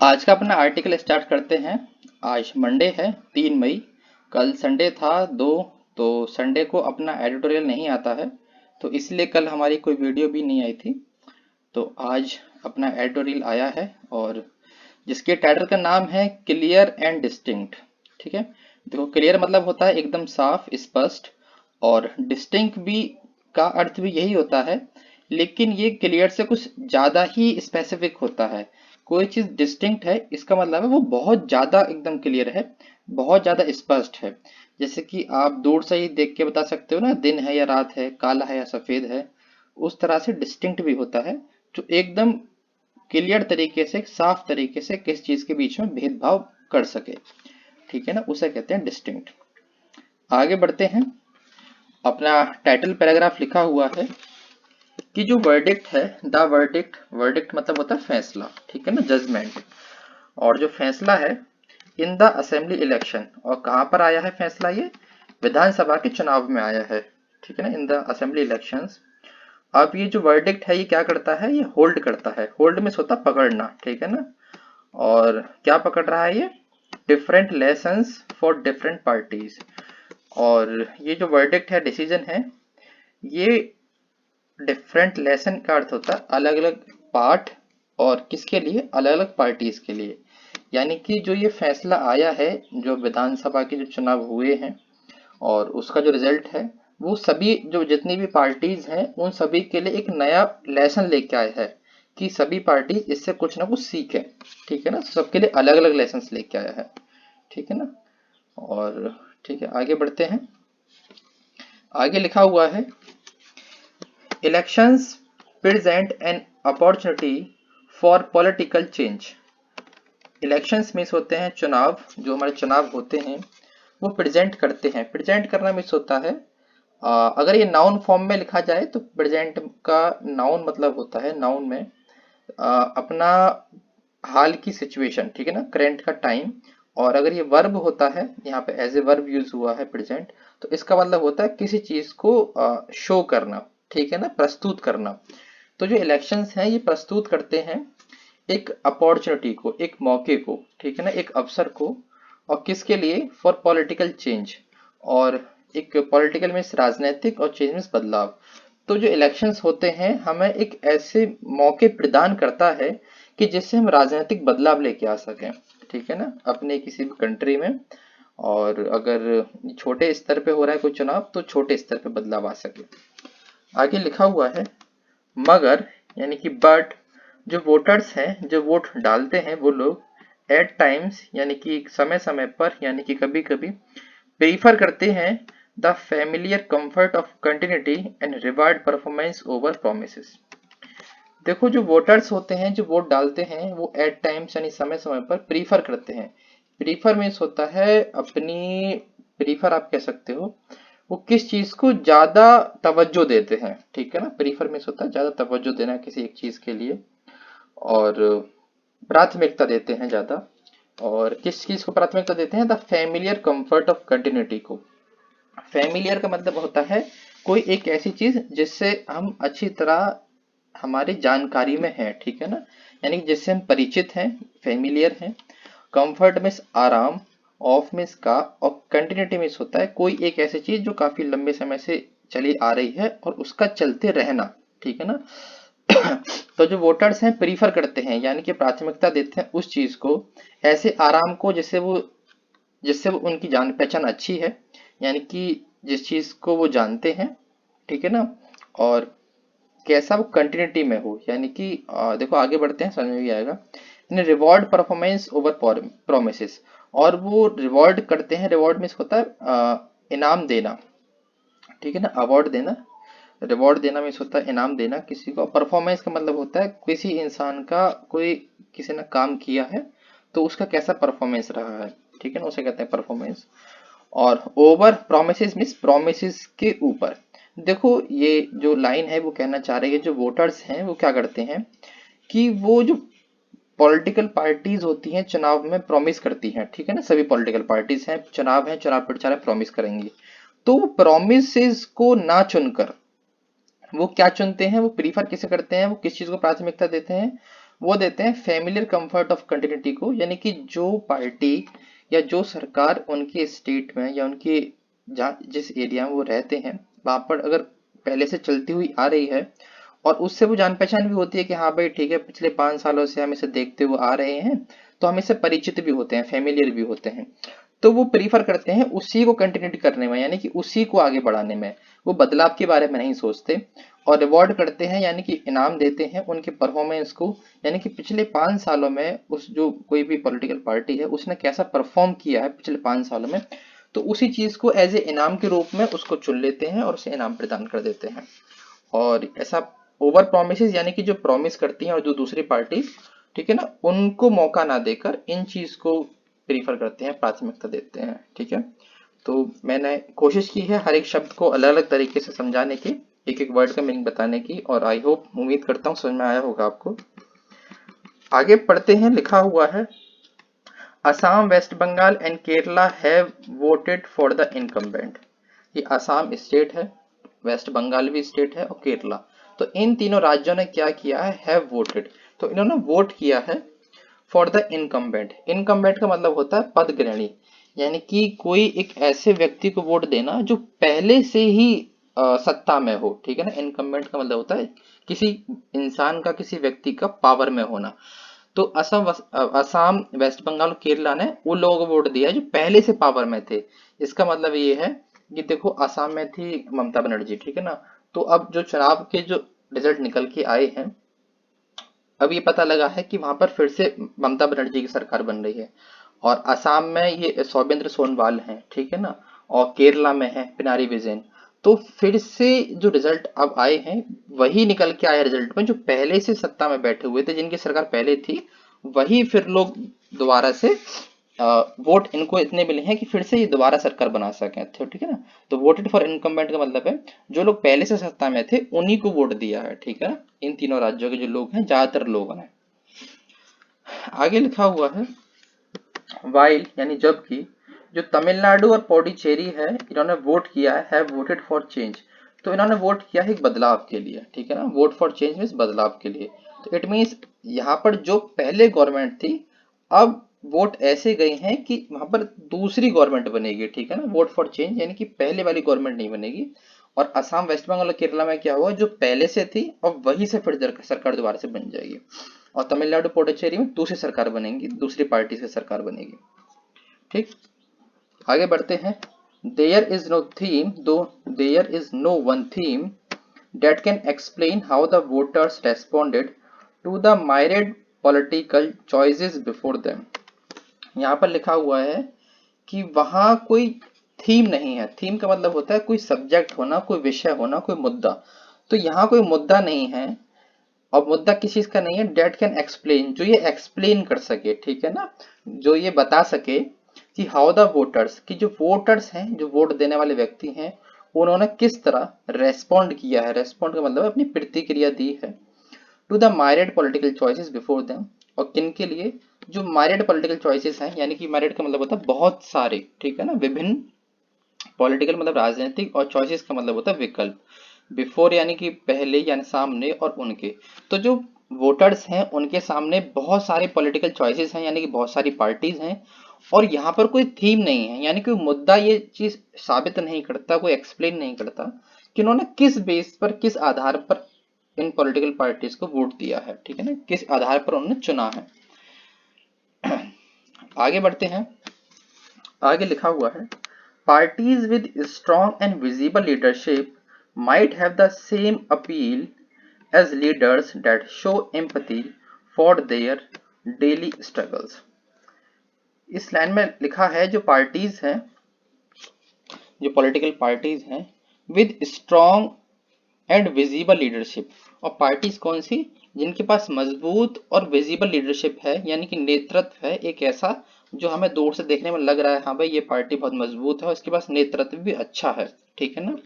आज का अपना आर्टिकल स्टार्ट करते हैं। आज मंडे है 3 मई। कल संडे था 2। तो संडे को अपना एडिटोरियल नहीं आता है, तो इसलिए कल हमारी कोई वीडियो भी नहीं आई थी। तो आज अपना एडिटोरियल आया है, और जिसके टाइटल का नाम है क्लियर एंड डिस्टिंक्ट। ठीक है। देखो, क्लियर मतलब होता है एकदम साफ स्पष्ट, और डिस्टिंक्ट भी का अर्थ भी यही होता है, लेकिन ये क्लियर से कुछ ज्यादा ही स्पेसिफिक होता है। कोई चीज डिस्टिंक्ट है, इसका मतलब है वो बहुत ज्यादा एकदम क्लियर है, बहुत ज्यादा स्पष्ट है। जैसे कि आप दूर से ही देख के बता सकते हो ना, दिन है या रात है, काला है या सफेद है। उस तरह से डिस्टिंक्ट भी होता है, जो एकदम क्लियर तरीके से, साफ तरीके से किस चीज के बीच में भेदभाव कर सके। ठीक है ना, उसे कहते हैं डिस्टिंक्ट। आगे बढ़ते हैं। अपना टाइटल पैराग्राफ लिखा हुआ है कि जो वर्डिक्ट है, द वर्डिक्ट, वर्डिक्ट मतलब होता है फैसला, ठीक है ना, जजमेंट। और जो फैसला है इन द असेंबली इलेक्शन, और कहाँ पर आया है फैसला, ये विधानसभा के चुनाव में आया है। ठीक है ना, इन द असेंबली इलेक्शंस। अब ये जो वर्डिक्ट है ये क्या करता है, ये होल्ड करता है। होल्ड में होता पकड़ना, ठीक है ना। और क्या पकड़ रहा है ये, different lessons for different parties. और ये जो वर्डिक्ट है, डिसीजन है, ये डिफरेंट लेसन का अर्थ होता है अलग अलग पार्ट, और किसके लिए, अलग अलग पार्टीज के लिए। यानी कि जो ये फैसला आया है, जो विधानसभा के जो चुनाव हुए हैं और उसका जो रिजल्ट है, वो सभी जो जितनी भी पार्टीज हैं उन सभी के लिए एक नया लेसन लेके आया है, कि सभी पार्टी इससे कुछ ना कुछ सीखें। ठीक है ना, सबके लिए अलग अलग लेसन लेके आया है। ठीक है ना। और ठीक है, आगे बढ़ते हैं। आगे लिखा हुआ है, elections present an opportunity for political change. Elections means होते हैं चुनाव, जो हमारे चुनाव होते हैं वो प्रेजेंट करते हैं। प्रेजेंट करना मीन्स होता है, अगर ये नाउन फॉर्म में लिखा जाए तो प्रेजेंट का नाउन मतलब होता है, नाउन में अपना हाल की सिचुएशन, ठीक है ना, करेंट का टाइम। और अगर ये वर्ब होता है, यहाँ पे एज ए वर्ब यूज हुआ है प्रेजेंट, तो इसका मतलब होता है किसी चीज को शो करना, ठीक है ना, प्रस्तुत करना। तो जो इलेक्शंस हैं ये प्रस्तुत करते हैं एक अपॉर्चुनिटी को, एक मौके को, ठीक है ना, एक अवसर को। और किसके लिए, फॉर पॉलिटिकल चेंज। और एक पॉलिटिकल मीन्स राजनीतिक, और चेंज मीन्स बदलाव। तो जो इलेक्शंस होते हैं हमें एक ऐसे मौके प्रदान करता है कि जिससे हम राजनीतिक बदलाव लेके आ सकें। ठीक है ना, अपने किसी भी कंट्री में। और अगर छोटे स्तर पे हो रहा है कोई चुनाव, तो छोटे स्तर पे बदलाव आ सके। आगे लिखा हुआ है, मगर यानी कि बट, जो वोटर्स हैं, जो वोट डालते हैं वो लोग, एट टाइम्स यानी कि समय समय पर, यानी कि कभी कभी, प्रीफर करते हैं the familiar comfort of continuity and reward performance over promises. देखो, जो वोटर्स होते हैं, जो वोट डालते हैं, वो एट टाइम्स यानी समय समय पर प्रीफर करते हैं। प्रीफर मीन्स होता है अपनी, प्रीफर आप कह सकते हो, वो किस चीज को ज्यादा तवज्जो देते हैं। ठीक है ना, प्रीफर मीन्स होता है ज्यादा तवज्जो देना किसी एक चीज के लिए, और प्राथमिकता देते हैं ज्यादा। और किस चीज को प्राथमिकता देते हैं, the familiar comfort of continuity को। फैमिलियर का मतलब होता है कोई एक ऐसी चीज जिससे हम अच्छी तरह, हमारी जानकारी में है, ठीक है ना, यानी कि जिससे हम परिचित हैं, फेमिलियर हैं। कंफर्ट मीन्स आराम, ऑफ मीन्स का, और कंटिन्यूटी मीन्स होता है कोई एक ऐसी चीज जो काफी लंबे समय से चली आ रही है और उसका चलते रहना। ठीक है ना। तो जो वोटर्स हैं प्रीफर करते हैं, यानी कि प्राथमिकता देते हैं उस चीज को, ऐसे आराम को, जिससे वो उनकी जान पहचान अच्छी है, यानी कि जिस चीज को वो जानते हैं। ठीक है ना। और कैसा, वो कंटिन्यूटी में हो, यानी कि देखो आगे बढ़ते हैं, समझ में भी आएगा। Reward performance over promises. और वो रिवॉर्ड करते हैं, रिवॉर्ड मीन्स होता है इनाम देना। ठीक है ना, अवार्ड देना। रिवॉर्ड देना मीन्स होता है इनाम देना किसी को। परफॉर्मेंस का मतलब होता है किसी इंसान का, कोई किसी ने काम किया है तो उसका कैसा परफॉर्मेंस रहा है। ठीक है ना, उसे कहते हैं परफॉर्मेंस। और ओवर प्रोमिसेस मीन्स प्रोमिसेस के ऊपर। देखो, ये जो लाइन है वो कहना चाह रही है, जो वोटर्स हैं वो क्या करते हैं कि वो जो पॉलिटिकल पार्टीज होती हैं चुनाव में प्रॉमिस करती हैं, ठीक है ना, सभी पॉलिटिकल पार्टीज हैं, चुनाव है, चुनाव प्रचार है, प्रॉमिस करेंगी। तो वो प्रोमिसेस को ना चुनकर वो क्या चुनते हैं, वो प्रीफर किसे करते हैं, वो किस चीज को प्राथमिकता देते हैं, वो देते हैं फेमिलियर कंफर्ट ऑफ कंटिन्यूटी को, यानी कि जो पार्टी या जो सरकार उनके स्टेट में या उनके जहाँ जिस एरिया में वो रहते हैं वहां पर अगर पहले से चलती हुई आ रही है और उससे वो जान पहचान भी होती है कि हाँ भाई ठीक है, पिछले 5 सालों से हम इसे देखते हुए आ रहे हैं, तो हम इससे परिचित भी होते हैं, फेमिलियर भी होते हैं, तो वो प्रीफर करते हैं उसी को कंटिन्यू करने में, यानी कि उसी को आगे बढ़ाने में। वो बदलाव के बारे में नहीं सोचते और रिवॉर्ड करते हैं, यानी कि इनाम देते हैं उनके परफॉर्मेंस को, यानी कि पिछले 5 सालों में उस जो कोई भी पॉलिटिकल पार्टी है उसने कैसा परफॉर्म किया है पिछले 5 सालों में, तो उसी चीज को एज ए इनाम के रूप में उसको चुन लेते हैं और उसे इनाम प्रदान कर देते हैं। और ऐसा ओवर प्रोमिस, यानी कि जो प्रॉमिस करती है और जो दूसरी पार्टी, ठीक है ना, उनको मौका ना देकर इन चीज को प्रीफर करते हैं, प्राथमिकता देते हैं। ठीक है, तो मैंने कोशिश की है हर एक शब्द को अलग अलग तरीके से समझाने की, एक एक वर्ड का मीनिंग बताने की, और आई होप, उम्मीद करता हूँ समझ में आया होगा आपको। आगे पढ़ते हैं, लिखा हुआ है Assam, West Bengal and Kerala have voted for the incumbent. ये असम स्टेट है, वेस्ट बंगाल भी स्टेट है और केरला, तो इन तीनों राज्यों ने क्या किया है, हैव वोटेड, तो इन्होंने वोट किया है फॉर द इनकम्बेंट। इनकम्बेंट का मतलब होता है पदग्रहणी, यानी कि कोई एक ऐसे व्यक्ति को वोट देना जो पहले से ही सत्ता में हो। ठीक है ना, इनकम्बेंट का मतलब होता है किसी इंसान का, किसी व्यक्ति का पावर में होना। तो असम, वेस्ट बंगाल और केरला ने उन लोगों को वोट दिया जो पहले से पावर में थे। इसका मतलब ये है कि देखो, असम में थी ममता बनर्जी, ठीक है ना, तो अब जो चुनाव के जो रिजल्ट निकल के आए हैं, अब ये पता लगा है कि वहां पर फिर से ममता बनर्जी की सरकार बन रही है, और असम में ये सौवेंद्र सोनोवाल हैं, ठीक है ना, और केरला में है पिनारी विजयन। तो फिर से जो रिजल्ट अब आए हैं वही निकल के आए रिजल्ट में, जो पहले से सत्ता में बैठे हुए थे, जिनकी सरकार पहले थी, वही फिर लोग दोबारा से वोट इनको इतने मिले हैं कि फिर से ये दोबारा सरकार बना सकें। तो ठीक है ना, तो वोटेड फॉर इनकम्बेंट का मतलब है जो लोग पहले से सत्ता में थे उन्हीं को वोट दिया है। ठीक है ना, इन तीनों राज्यों के जो लोग हैं, ज्यादातर लोगों ने। आगे लिखा हुआ है वाइल, यानी जबकि, जो तमिलनाडु और पौडीचेरी है इन्होंने वोट किया है, हैव वोटेड फॉर चेंज, तो इन्होंने वोट किया है एक बदलाव के लिए। ठीक है ना, वोट फॉर चेंज मीन्स बदलाव के लिए, तो इट मीन्स यहाँ पर जो पहले गवर्नमेंट थी, अब वोट ऐसे गए हैं कि वहां पर दूसरी गवर्नमेंट बनेगी। ठीक है ना, वोट फॉर चेंज यानी कि पहले वाली गवर्नमेंट नहीं बनेगी। और असम, वेस्ट बंगाल और केरला में क्या हुआ, जो पहले से थी और वही से फिर सरकार दोबारा से बन जाएगी, और तमिलनाडु पुडुचेरी में दूसरी सरकार बनेगी, दूसरी पार्टी से सरकार बनेगी। ठीक, आगे बढ़ते हैं। There is no theme, though there is no one theme that can explain how the voters responded to the myriad political choices before them। यहाँ पर लिखा हुआ है कि वहां कोई थीम नहीं है। थीम का मतलब होता है कोई सब्जेक्ट होना, कोई विषय होना, कोई मुद्दा। तो यहाँ कोई मुद्दा नहीं है, और मुद्दा किस चीज का नहीं है, डेट कैन एक्सप्लेन, जो ये एक्सप्लेन कर सके, ठीक है ना, जो ये बता सके कि हाउ द वोटर्स, कि जो वोटर्स हैं, जो वोट देने वाले व्यक्ति हैं, उन्होंने किस तरह रेस्पॉन्ड किया है। रेस्पॉन्ड का मतलब अपनी प्रतिक्रिया दी है to the myriad political choices before them, और किन के लिए, जो माइरेड पॉलिटिकल चॉइसेस हैं, यानी कि माइरेड का मतलब होता है बहुत सारे, ठीक है ना, विभिन्न, पॉलिटिकल मतलब राजनीतिक, और चॉइसेस का मतलब होता है विकल्प। बिफोर यानी कि पहले, यानी सामने, और उनके, तो जो वोटर्स हैं उनके सामने बहुत सारे पॉलिटिकल चॉइसेस हैं, यानी कि बहुत सारी पार्टीज हैं, और यहाँ पर कोई थीम नहीं है, यानी कि मुद्दा ये चीज साबित नहीं करता, कोई एक्सप्लेन नहीं करता कि उन्होंने किस बेस पर, किस आधार पर इन पॉलिटिकल पार्टीज को वोट दिया है। ठीक है ना, किस आधार पर उन्होंने चुना है। आगे बढ़ते हैं, आगे लिखा हुआ है parties with strong and visible leadership might have the same appeal as leaders that show empathy for their daily struggles। इस लाइन में लिखा है जो पार्टीज हैं, जो पॉलिटिकल पार्टीज हैं with strong and visible leadership, और पार्टीज कौन सी, जिनके पास मजबूत और विजिबल लीडरशिप है, यानी कि नेतृत्व है एक ऐसा जो हमें दूर से देखने में लग रहा है हाँ भाई ये पार्टी बहुत मजबूत है और इसके पास नेतृत्व भी अच्छा है। ठीक है ना,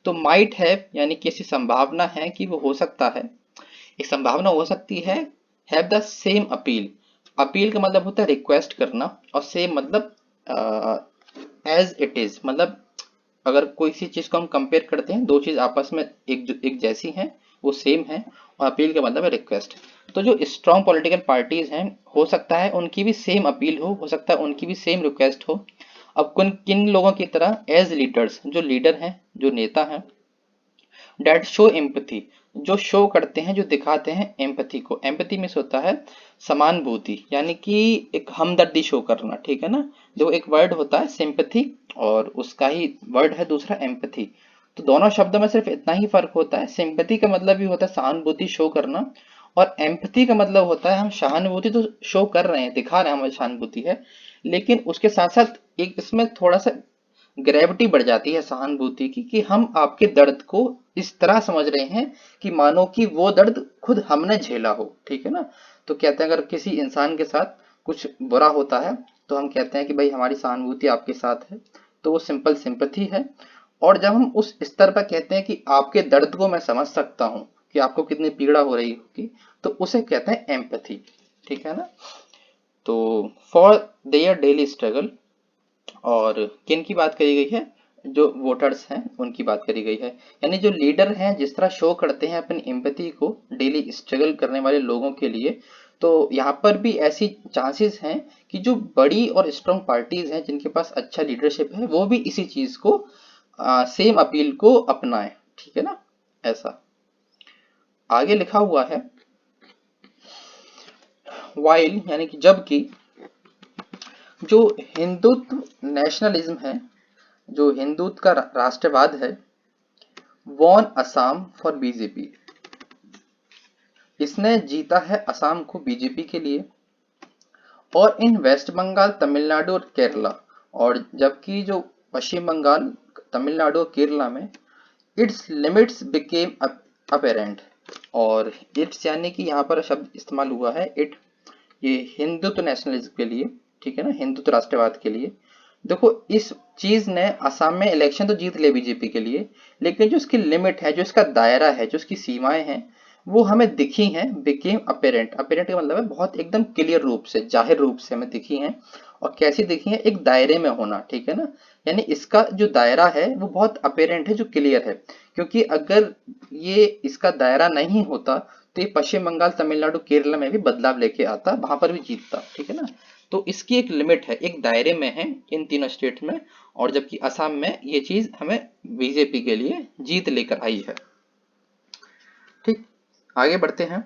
तो माइट हैव यानी कि ऐसी संभावना है कि वो हो सकता है, एक संभावना हो सकती है, have the same appeal, appeal का मतलब होता है रिक्वेस्ट करना, और सेम मतलब एज इट इज, मतलब अगर कोई सी चीज को हम कंपेयर करते हैं, दो चीज आपस में एक जैसी हैं, वो सेम है, और अपील का मतलब है रिक्वेस्ट। तो जो स्ट्रॉन्ग पॉलिटिकल पार्टीज हैं, हो सकता है उनकी भी सेम अपील हो सकता है उनकी भी सेम रिक्वेस्ट हो। अब किन लोगों की तरह, एज लीडर्स, जो लीडर हैं, जो नेता हैं, डेट शो एम्पथी, जो शो करते हैं, जो दिखाते हैं एम्पथी को। एम्पथी मीन्स होता है समानुभूति, यानी कि एक हमदर्दी शो करना, ठीक है ना। जो एक वर्ड होता है सिंपथी, और उसका ही वर्ड है दूसरा एम्पथी। तो दोनों शब्दों में सिर्फ इतना ही फर्क होता है, सिंपथी का मतलब भी होता है सहानुभूति शो करना, और एम्पथी का मतलब होता है हम सहानुभूति तो शो कर रहे हैं, दिखा रहे हैं हमारी सहानुभूति है, लेकिन उसके साथ साथ एक इसमें थोड़ा सा ग्रेविटी बढ़ जाती है सहानुभूति की, कि हम आपके दर्द को इस तरह समझ रहे हैं कि मानो कि वो दर्द खुद हमने झेला हो, ठीक है ना। तो कहते हैं अगर किसी इंसान के साथ कुछ बुरा होता है तो हम कहते हैं कि भाई हमारी सहानुभूति आपके साथ है, तो वो सिंपल सिंपथी है। और जब हम उस स्तर पर कहते हैं कि आपके दर्द को मैं समझ सकता हूँ कि आपको कितनी पीड़ा हो रही होगी, तो उसे कहते हैं एम्पैथी, ठीक है ना। तो फॉर देयर डेली स्ट्रगल, और किन की बात करी गई है, जो वोटर्स हैं उनकी बात करी गई है, यानी जो लीडर हैं जिस तरह शो करते हैं अपनी एम्पैथी को डेली स्ट्रगल करने वाले लोगों के लिए। तो यहाँ पर भी ऐसी चांसेस हैं कि जो बड़ी और स्ट्रॉन्ग पार्टीज हैं जिनके पास अच्छा लीडरशिप है, वो भी इसी चीज को सेम अपील को अपनाएं, ठीक है ना। ऐसा आगे लिखा हुआ है, वाइल यानी कि जबकि, जो हिंदुत्व नेशनलिज्म है, जो हिंदुत्व का राष्ट्रवाद है, वॉन असम फॉर बीजेपी, इसने जीता है असम को बीजेपी के लिए। और इन वेस्ट बंगाल, तमिलनाडु और केरला, और जबकि जो पश्चिम बंगाल, तमिलनाडु और केरला में इट्स लिमिट्स बिकेम अपेरेंट, और इट्स यानी कि यहाँ पर शब्द इस्तेमाल हुआ है इट, ये हिंदुत्व नेशनलिज्म के लिए, ठीक है ना, हिंदुत्व राष्ट्रवाद के लिए। देखो इस चीज ने असम में इलेक्शन तो जीत लिया बीजेपी के लिए, लेकिन जो इसकी लिमिट है, जो इसका दायरा है, जो इसकी सीमाएं हैं, वो हमें दिखी हैं बिकेम अपेरेंट। अपेरेंट का मतलब है बहुत एकदम क्लियर रूप से, जाहिर रूप से हमें दिखी हैं। और कैसी दिखी है, एक दायरे में होना, ठीक है ना। यानी इसका जो दायरा है वो बहुत अपेरेंट है, जो क्लियर है, क्योंकि अगर ये इसका दायरा नहीं होता तो ये पश्चिम बंगाल, तमिलनाडु, केरला में भी बदलाव लेके आता, वहां पर भी जीतता, ठीक है ना। तो इसकी एक लिमिट है, एक दायरे में है इन तीनों स्टेट में, और जबकि असम में ये चीज हमें बीजेपी के लिए जीत लेकर आई है, ठीक। आगे बढ़ते हैं,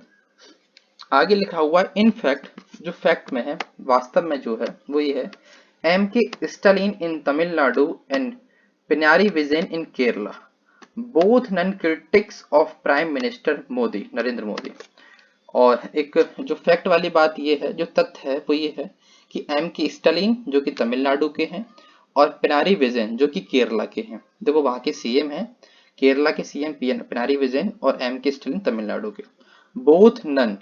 आगे लिखा हुआ है इन फैक्ट, जो फैक्ट में है, वास्तव में जो है वो ये है, M K Stalin in Tamil Nadu and Pinarayi Vijayan in Kerala, both none critics of prime minister Modi, Narendra Modi. और एक जो फैक्ट वाली बात ये है, जो तथ्य है वो ये है कि एम के स्टालिन जो कि तमिलनाडु के हैं, और पिनारी विजयन जो कि केरला के हैं, देखो वहां के सीएम हैं, केरला के सीएम पिनारी विजयन और एम के स्टालिन तमिलनाडु के, बोथ नन।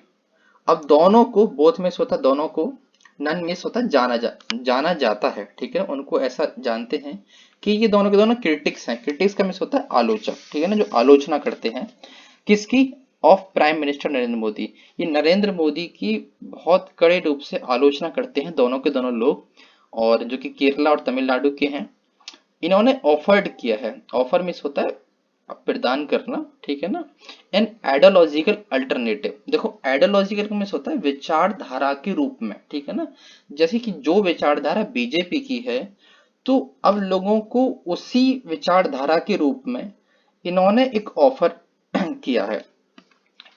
अब दोनों को, बोथ में होता दोनों को, नन मिस होता जाना जाता है, ठीक है ना, उनको ऐसा जानते हैं कि ये दोनों के दोनों क्रिटिक्स हैं। क्रिटिक्स का मिस होता है आलोचक, ठीक है ना, जो आलोचना करते हैं किसकी, of prime minister Narendra Modi. ये नरेंद्र मोदी की बहुत कड़े रूप से आलोचना करते हैं दोनों के दोनों लोग, और जो कि केरला और तमिलनाडु के हैं। इन्होंने ऑफर्ड किया है, ऑफर मिस होता है प्रदान करना, ठीक है ना, एन आइडियोलॉजिकल अल्टरनेटिव। देखो आइडियोलॉजिकल का मिस होता है विचारधारा के रूप में, ठीक है ना। जैसे कि जो विचारधारा बीजेपी की है, तो अब लोगों को उसी विचारधारा के रूप में इन्होंने एक ऑफर किया है।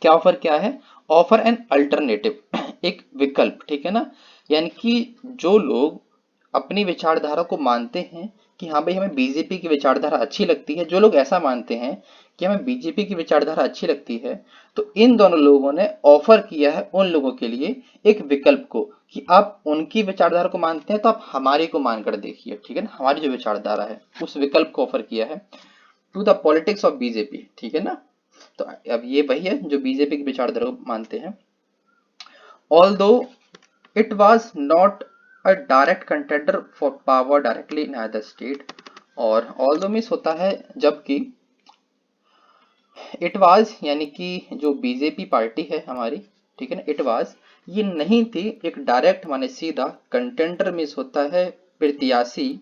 क्या ऑफर क्या है, ऑफर एन अल्टरनेटिव, एक विकल्प, ठीक है ना। यानी कि जो लोग अपनी विचारधारा को मानते हैं कि हाँ भाई हमें बीजेपी की विचारधारा अच्छी लगती है, जो लोग ऐसा मानते हैं कि हमें बीजेपी की विचारधारा अच्छी लगती है, तो इन दोनों लोगों ने ऑफर किया है उन लोगों के लिए एक विकल्प को, कि आप उनकी विचारधारा को मानते हैं तो आप हमारी को मानकर देखिए, ठीक है ना, हमारी जो विचारधारा है उस विकल्प को ऑफर किया है to the politics of BJP, ठीक है ना। तो अब ये वही है जो बीजेपी की विचारधारा को मानते हैं। Although it was not a direct contender for power directly in other state, और ऑल्दो मीन्स होता है जबकि, इट वाज यानी कि जो बीजेपी पार्टी है हमारी, ठीक है ना, इट वाज ये नहीं थी एक डायरेक्ट माने सीधा, कंटेंडर मीन्स होता है प्रत्याशी,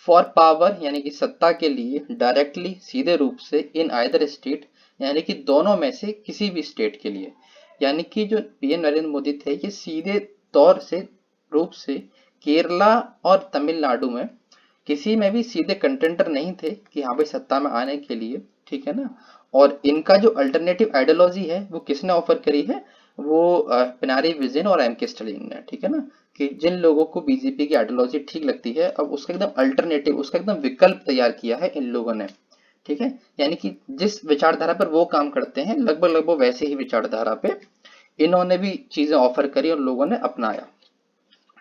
फॉर पावर यानी कि सत्ता के लिए, डायरेक्टली सीधे रूप से, इन आइदर स्टेट यानी कि दोनों में से किसी भी स्टेट के लिए। यानी कि जो पीएम नरेंद्र मोदी थे ये सीधे तौर से रूप से केरला और तमिलनाडु में किसी में भी सीधे कंटेंडर नहीं थे कि हाँ भाई सत्ता में आने के लिए, ठीक है ना। और इनका जो अल्टरनेटिव आइडियोलॉजी है वो किसने ऑफर करी है, वो पिनारी विजयन और एम के स्टालिन ने, ठीक है ना। कि जिन लोगों को बीजेपी की आइडियोलॉजी ठीक लगती है, अब उसका एकदम अल्टरनेटिव, उसका एकदम विकल्प तैयार किया है इन लोगों ने, ठीक है। यानी कि जिस विचारधारा पर वो काम करते हैं लगभग लगभग वैसे ही विचारधारा पे इन्होंने भी चीजें ऑफर करी और लोगों ने अपनाया,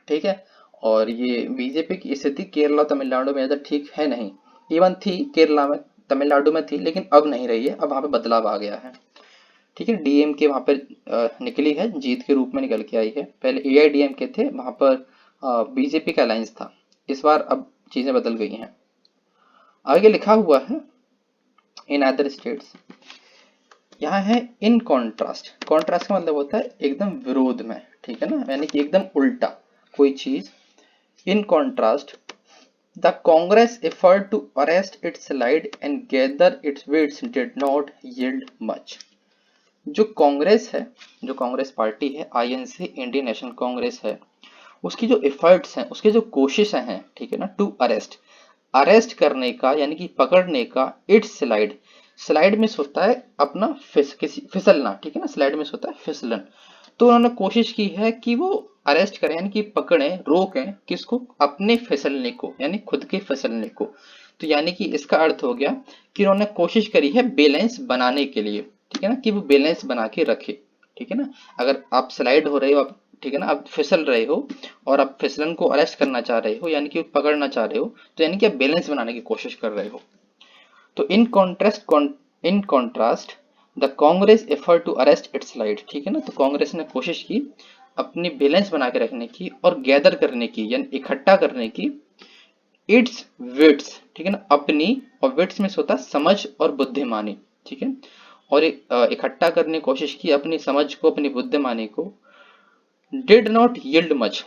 ठीक है। और ये बीजेपी की स्थिति केरला तमिलनाडु में ज्यादा ठीक है नहीं, इवन थी केरला में तमिलनाडु में थी लेकिन अब नहीं रही है, अब वहां पे बदलाव आ गया है, ठीक है। डीएमके वहां पर निकली है, जीत के रूप में निकल के आई है। पहले एआईडीएमके थे, वहां पर बीजेपी का अलायंस था। इस बार अब चीजें बदल गई हैं। आगे लिखा हुआ है इन अदर स्टेट्स, यहाँ है इन कॉन्ट्रास्ट। कॉन्ट्रास्ट का मतलब होता है एकदम विरोध में, ठीक है ना, यानी कि एकदम उल्टा कोई चीज। In contrast the Congress effort to arrest its slide and gather its weights did not yield much. जो कांग्रेस है, जो कांग्रेस पार्टी है, आईएनसी इंडियन नेशनल कांग्रेस है, उसकी जो एफर्ट्स हैं, उसकी जो कोशिशें हैं, ठीक है ना, टू अरेस्ट, अरेस्ट करने का यानी कि पकड़ने का, इट्स स्लाइड, स्लाइड मिस होता है अपना फिसलना, ठीक है ना, स्लाइड मिस होता है फिसलन। तो उन्होंने कोशिश की है कि वो अरेस्ट करें यानी कि पकड़े, रोकें किसको, अपने फिसलने को, यानी खुद के फिसलने को। तो यानी कि इसका अर्थ हो गया कि उन्होंने कोशिश करी है बैलेंस बनाने के लिए, ठीक है ना, कि वो बैलेंस बना के रखे, ठीक है ना। अगर आप स्लाइड हो रहे हो, आप ठीक है ना, आप फिसल रहे हो और आप फिसलन को अरेस्ट करना चाह रहे हो यानी कि पकड़ना चाह रहे हो, तो यानी कि आप बैलेंस बनाने की कोशिश कर रहे हो। तो in contrast the Congress effort to arrest its slide, ठीक है ना। तो कांग्रेस ने कोशिश की अपनी बैलेंस बना के रखने की और गैदर करने की यानी इकट्ठा करने की, इट्स विट्स, ठीक है ना, अपनी, और विट्स में होता है समझ और बुद्धिमानी, ठीक है। और इकट्ठा करने की कोशिश की अपनी समझ को, अपनी बुद्धिमानी को, डिड नॉट यील्ड मच।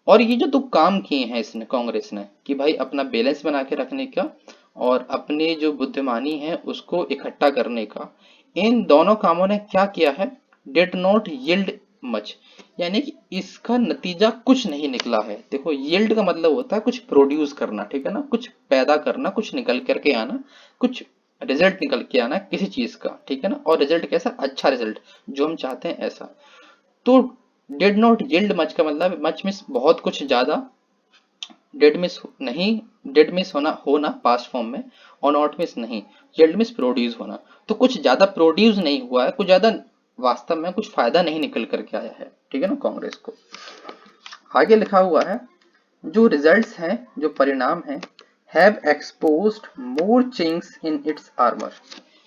और ये जो दो काम किए हैं इसने, कांग्रेस ने, कि भाई अपना बैलेंस बना के रखने का और अपनी जो बुद्धिमानी है उसको इकट्ठा करने का, इन दोनों कामों ने क्या किया है, डिड नॉट यील्ड मच, यानी कि इसका नतीजा कुछ नहीं निकला है। देखो यील्ड का मतलब होता है कुछ प्रोड्यूस करना, ठीक है ना, कुछ पैदा करना, कुछ निकल करके आना, कुछ रिजल्ट निकल के आना किसी चीज का, ठीक है ना। और रिजल्ट कैसा, अच्छा रिजल्ट जो हम चाहते हैं ऐसा। तो डिड नॉट यील्ड मच का मतलब मच मीन्स बहुत कुछ ज्यादा, डेड मिस नहीं, डेड मिस होना पास्ट फॉर्म में, और नॉट मिस नहीं, यील्ड मिस प्रोड्यूस होना। तो कुछ ज्यादा प्रोड्यूस नहीं हुआ है, कुछ ज्यादा वास्तव में कुछ फायदा नहीं निकल करके आया है, ठीक है ना, कांग्रेस को। आगे लिखा हुआ है जो रिजल्ट्स हैं, जो परिणाम हैं, have exposed more chinks in its armour.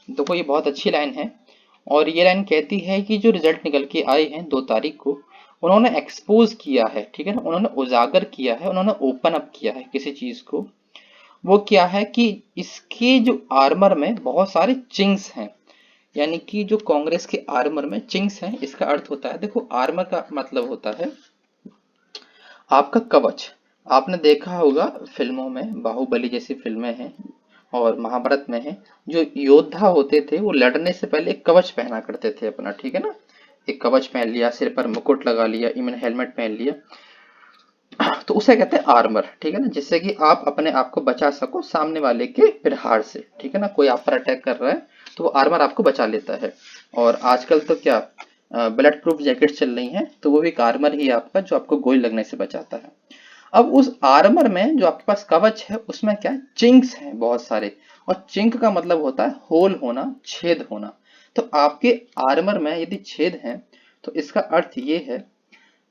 देखो ये बहुत अच्छी लाइन है, और ये लाइन कहती है कि जो रिजल्ट निकल के आए हैं 2 तारीख को, उन्होंने एक्सपोज किया है, ठीक है ना, उन्होंने उजागर किया है, उन्होंने ओपन अप किया है किसी चीज को। वो क्या है कि इसके जो आर्मर में बहुत सारे चिंग्स हैं, यानी कि जो कांग्रेस के आर्मर में चिंग्स हैं, इसका अर्थ होता है, देखो आर्मर का मतलब होता है आपका कवच। आपने देखा होगा फिल्मों में, बाहुबली जैसी फिल्में हैं और महाभारत में है, जो योद्धा होते थे वो लड़ने से पहले एक कवच पहना करते थे अपना, ठीक है ना। एक कवच पहन लिया, सिर पर मुकुट लगा लिया, इवन हेलमेट पहन लिया, तो उसे कहते हैं आर्मर, ठीक है ना, जिससे कि आप अपने आप को बचा सको सामने वाले के प्रहार से, ठीक है ना। कोई आप पर अटैक कर रहा है तो वो आर्मर आपको बचा लेता है। और आजकल तो क्या बुलेट प्रूफ जैकेट चल रही हैं, तो वो भी एक आर्मर ही है आपका, जो आपको गोली लगने से बचाता है। अब उस आर्मर में जो आपके पास कवच है उसमें क्या है, चिंक्स हैं बहुत सारे, और चिंक का मतलब होता है होल होना, छेद होना। तो आपके आर्मर में यदि छेद है तो इसका अर्थ ये है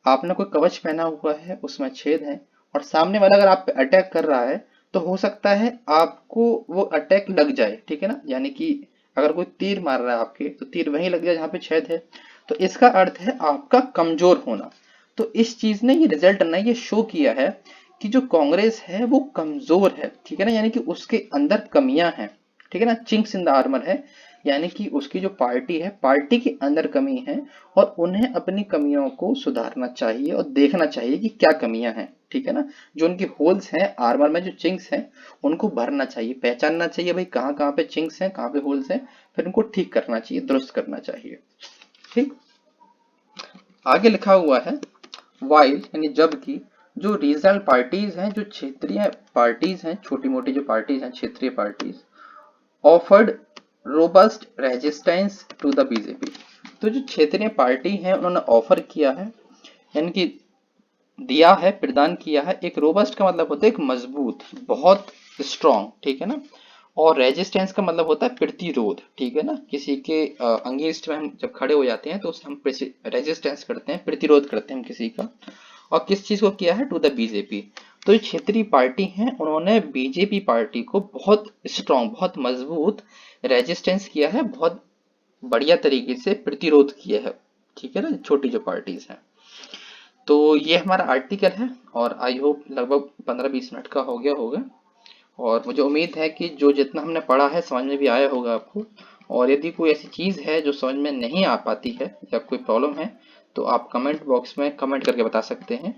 आपने कोई कवच पहना हुआ है, उसमें छेद है, और सामने वाला अगर आप पे अटैक कर रहा है तो हो सकता है आपको वो अटैक लग जाए, ठीक है ना। यानी कि अगर कोई तीर मार रहा है आपके, तो तीर वहीं लग जाए जहाँ पे छेद है। तो इसका अर्थ है आपका कमजोर होना। तो इस चीज ने, ये रिजल्ट ने ये शो किया है कि जो कांग्रेस है वो कमजोर है, ठीक है ना, यानी कि उसके अंदर कमियां हैं, ठीक है ना, चिंक्स इन द आर्मर है, यानी कि उसकी जो पार्टी है, पार्टी के अंदर कमी है, और उन्हें अपनी कमियों को सुधारना चाहिए और देखना चाहिए कि क्या कमियां हैं, ठीक है ना। जो उनकी होल्स हैं आर्मर में, जो चिंक्स हैं, उनको भरना चाहिए, पहचानना चाहिए भाई कहाँ कहाँ पे चिंक्स हैं, कहाँ पे होल्स हैं, फिर इनको ठीक करना चाहिए, दुरुस्त करना चाहिए। ठीक, आगे लिखा हुआ है वाइल यानी जबकि जो रीजनल पार्टीज हैं, जो क्षेत्रीय पार्टीज हैं, छोटी मोटी जो पार्टीज हैं क्षेत्रीय parties, offered robust resistance to the BJP. तो जो क्षेत्रीय पार्टी है उन्होंने ऑफर किया है, यानी कि दिया है, प्रदान किया है, एक रोबस्ट का मतलब होता है एक मजबूत, बहुत स्ट्रॉन्ग, ठीक है ना, और रेजिस्टेंस का मतलब होता है प्रतिरोध, ठीक है ना, किसी के अगेंस्ट में हम जब खड़े हो जाते हैं तो उसे हम रेजिस्टेंस करते हैं, प्रतिरोध करते हैं हम किसी का। और किस चीज को किया है, टू द बीजेपी। तो ये क्षेत्रीय पार्टी है, उन्होंने बीजेपी पार्टी को बहुत स्ट्रॉन्ग, बहुत मजबूत रेजिस्टेंस किया है, बहुत बढ़िया तरीके से प्रतिरोध किया है, ठीक है ना, छोटी जो पार्टीज हैं। तो ये हमारा आर्टिकल है और आई होप लगभग 15-20 मिनट का हो गया होगा, और मुझे उम्मीद है कि जो जितना हमने पढ़ा है समझ में भी आया होगा आपको। और यदि कोई ऐसी चीज़ है जो समझ में नहीं आ पाती है या कोई प्रॉब्लम है तो आप कमेंट बॉक्स में कमेंट करके बता सकते हैं।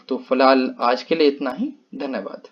तो फिलहाल आज के लिए इतना ही, धन्यवाद।